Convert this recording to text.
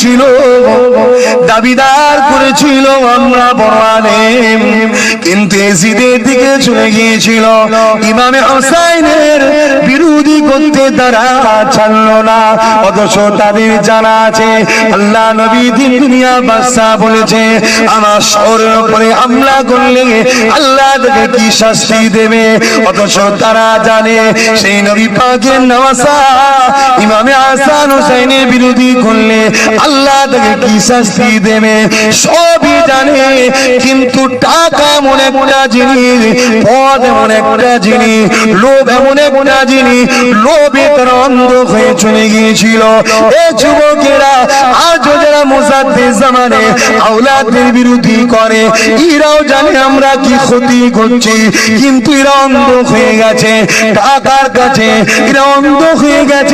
করেছিল, দাবিদার করেছিল আমরা বড় আলেম, কিন্তু এজিদের দিকে চলে গিয়েছিল। ইমামে হুসাইনের বিরোধী করতে তারা ছাড়লো না। অথচ তাদের জানা আছে আল্লাহ নবী দিন দুনিয়া বাদশা বলেছে আমার শহরের উপরে হামলা করলে আল্লাহ তাকে কি শাস্তি দেবে। অথচ তারা জানে সেই নবী পাকের নওয়াসা ইমামে হাসান হুসাইনের বিরোধী করলে আল্লাহ তাকে কি শাস্তি দেবে, সবই জানে। কিন্তু টাকা এমন একটা জিনিস, পদ এমন একটা জিনিস, লোভ এমন একটা জিনিস, লোভে তারা অন্ধ হয়ে চলে গিয়েছিল। এই যুবকেরা আজও যারা মুজাদ্দিদ জামানে আওলাদের বিরোধী করে, এরাও জানে আমরা কি ক্ষতি করছি, কিন্তু এরা অন্ধ হয়ে গেছে টাকার কাছে, এরা অন্ধ হয়ে গেছে।